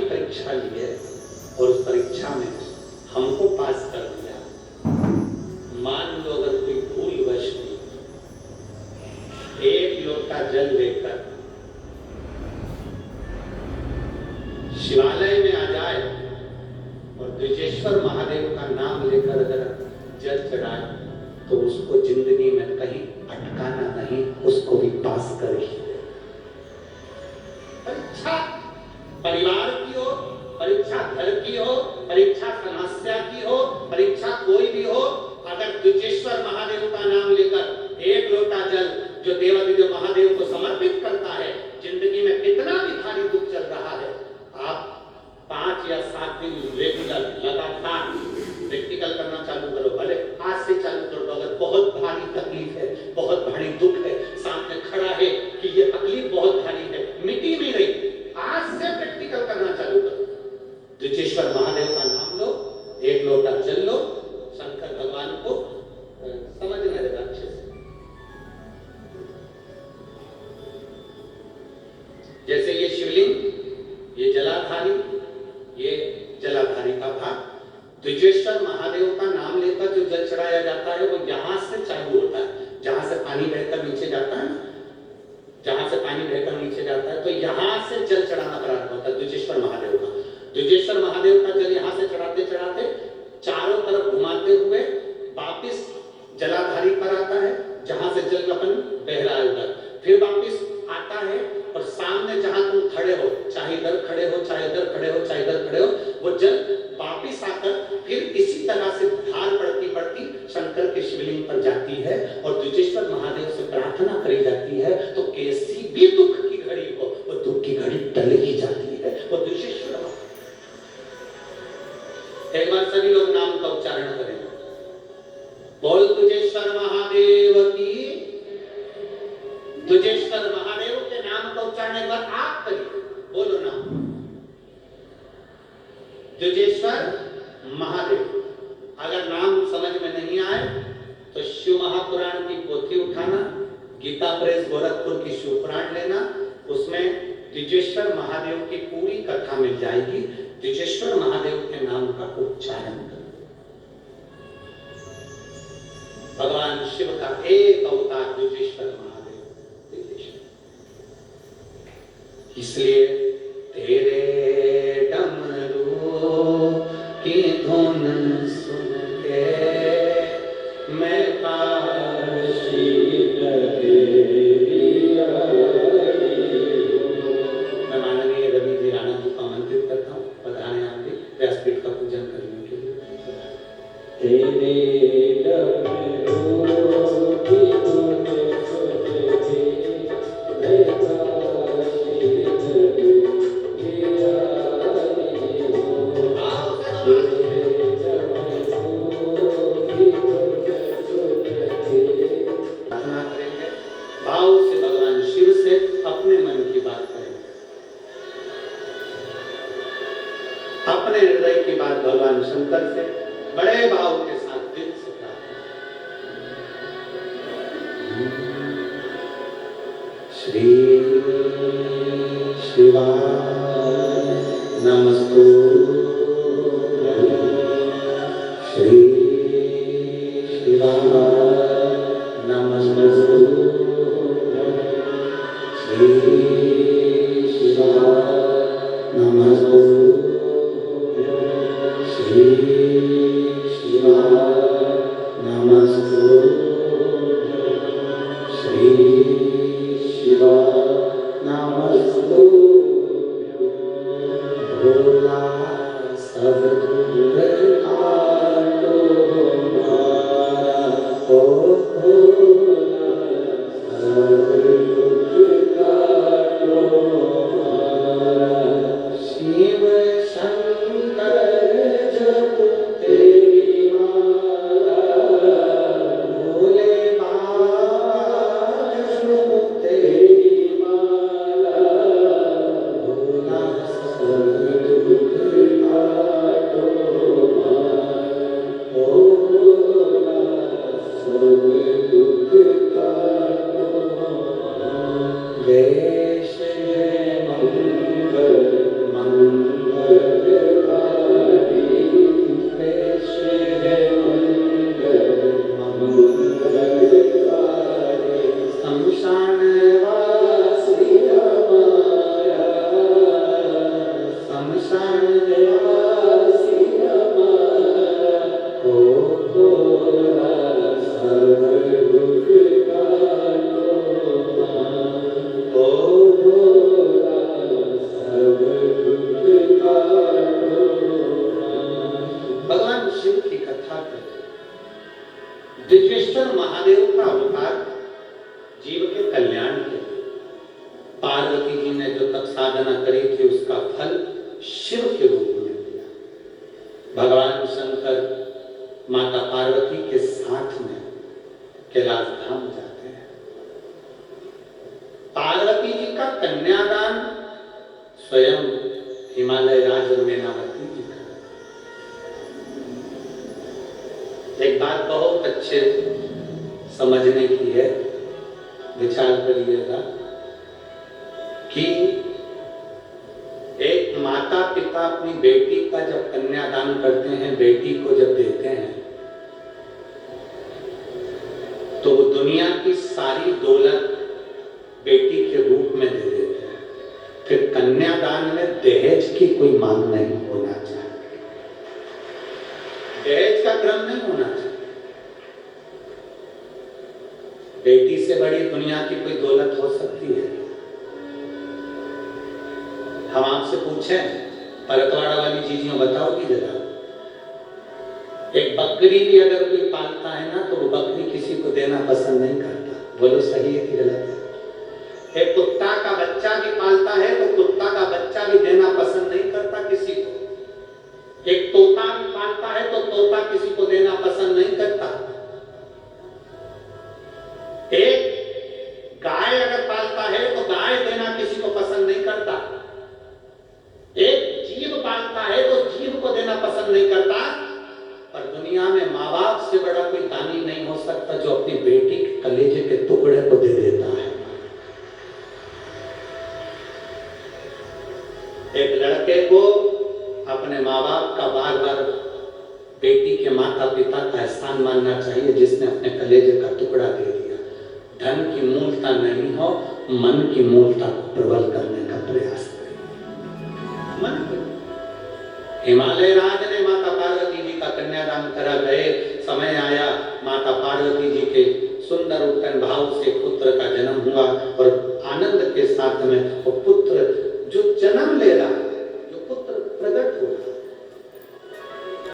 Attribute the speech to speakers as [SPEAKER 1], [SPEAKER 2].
[SPEAKER 1] परीक्षा ली है और उस परीक्षा में हमको पास कर दिया। मान लो अगर कोई भूलवश एक लोटा जल लेकर शिवालय में आ जाए और द्विजेश्वर महादेव का नाम लेकर अगर जल चढ़ाए तो उसको जिंदगी में कहीं अटकाना नहीं, उसको भी पास कर ही। परीक्षा परिवार की हो, परीक्षा घर की हो, परीक्षा समस्या की हो, परीक्षा कोई भी हो, अगर द्विजेश्वर महादेव का नाम लेकर एक लोटा जल जो देवादिदेव महादेव को समर्पित करता है, जिंदगी में कितना भी भारी दुख चल रहा है, आप 5 या 7 दिन रेगुलर लगातार प्रैक्टिकल करना चालू करो। भले आज से चालू कर दो। अगर बहुत भारी तकलीफ है, बहुत भारी दुख है, सामने खड़ा है कि ये तकलीफ बहुत भारी है, मिटी नहीं रही, आज से प्रैक्टिकल करना चालू करो। द्विजेश्वर महादेव का नाम लो, एक लोटा जल लो, शंकर भगवान को समझना रहेगा अच्छे से। जैसे ये शिवलिंग, ये जलाधारी, ये जलाधारी का भाग, द्विजेश्वर महादेव का नाम लेकर जो जल चढ़ाया जाता है वो यहां से चालू होता है, जहां से पानी बहकर नीचे जाता है ना, जहां से पानी बहकर नीचे जाता है तो यहां से जल चढ़ाना प्रारंभ होता है द्विजेश्वर महादेव का। द्विजेश्वर महादेव का जल यहां से चढ़ाते चढ़ाते चारों तरफ घुमाते हुए वापिस जलाधारी पर आता है, जहां से जल अपन बह रहा है उधर, फिर वापिस आता है और सामने जहां तुम खड़े हो, चाहे इधर खड़े हो, चाहे इधर खड़े हो, चाहे इधर खड़े हो, वो जल वापिस आकर फिर इसी तरह से धार पड़ती पड़ती शंकर के शिवलिंग पर जाती है और द्विजेश्वर महादेव से प्रार्थना करी जाती है। तो कैसी भी दुख की घड़ी हो, वो दुख की घड़ी टल ही जाती है, वो द्विजेश्वर। एक बार सभी लोग नाम का उच्चारण करें। बोल द्विजेश्वर महादेव की। द्विजेश्वर महादेव के नाम का उच्चारण एक बार आप करिए, बोलो नाम द्विजेश्वर महादेव। अगर नाम समझ में नहीं आए तो शिव महापुराण की पोथी उठाना, गीता प्रेस गोरखपुर की शिव पुराण लेना, उसमें द्विजेश्वर महादेव की पूरी कथा मिल जाएगी। द्विजेश्वर महादेव के नाम का उच्चारण करो। भगवान शिव का एक अवतार द्विजेश्वर महादेव, इसलिए तेरे डमरू की धुन सुन के मैं काशी लगे। मैं माननीय रवि जी राणा जी को आमंत्रित करता हूँ, पधारें आप भी व्यासपीठ का पूजन करने के लिए। तेरे डमरू की धुन सुन के मैं काशी लगे। भाव से भगवान शिव से अपने मन की बात करें, अपने हृदय की बात भगवान शंकर से बड़े भाव के साथ दिल से प्रार्थना। श्री शिवाय नमस्तु। श्री शिवाय नमस्तु। श्री शिवाय नमस्तु। श्री शिवाय नमस्तु। श्री शिवाय नमस्तु। भोला सब दुख काटो हमारा, ओ भोला सब दुख काटो हमारा। शिव शंकर जप तेरी माला, भोले बाबा जप तेरी माला, भोला सब दुख काटो भगवान शिव की कथा करते दिव्येश्वर महादेव का अवतार जीव के कल्याण के लिए। पार्वती जी ने जो तप साधना करी थी उसका फल शिव के रूप में दिया। भगवान शंकर माता पार्वती के साथ में कैलाश धाम जाते हैं। पार्वती जी का कन्यादान स्वयं हिमालय राज मेनावती जी का। एक बात बहुत अच्छे समझने की है, विचार करिएगा कि एक माता पिता अपनी बेटी का जब कन्यादान करते हैं, बेटी को जब देते हैं, तो वो दुनिया की सारी दौलत बेटी के रूप में दे देते हैं। फिर कन्यादान में दहेज की कोई मांग नहीं होना चाहिए, दहेज का क्रम नहीं होना चाहिए। बेटी से बड़ी दुनिया की कोई दौलत हो सकती है? हम आपसे पूछें, परतवाड़ा वाली चीजियों बताओगी जरा। एक बकरी भी अगर कोई पालता है ना, तो वो बकरी किसी को देना पसंद नहीं करता। बोलो सही है कि गलत है? एक कुत्ता का बच्चा भी पालता है तो कुत्ता का बच्चा भी देना पसंद नहीं करता किसी को। एक तोता भी पालता है तो तोता किसी को देना पसंद नहीं करता। एक गाय अगर पालता है तो गाय देना किसी को पसंद नहीं करता। एक जीव पालता है तो जीव को देना पसंद नहीं करता। पर दुनिया में माँ बाप से बड़ा कोई दानी नहीं हो सकता जो अपनी बेटी के कलेजे के टुकड़े को दे देता है। एक लड़के को अपने माँ बाप का बार बार बेटी के माता पिता का एहसान मानना चाहिए जिसने अपने कलेजे का टुकड़ा दे दिया। धन की मूलता नहीं हो, मन की मूलता को प्रबल करने का प्रयास करें। मन हिमालय राज ने माता पार्वती जी का कन्यादान करा। गए समय आया, माता पार्वती जी के सुंदर उत्पन्न भाव से पुत्र का जन्म हुआ और आनंद के साथ में वो पुत्र जो जन्म ले रहा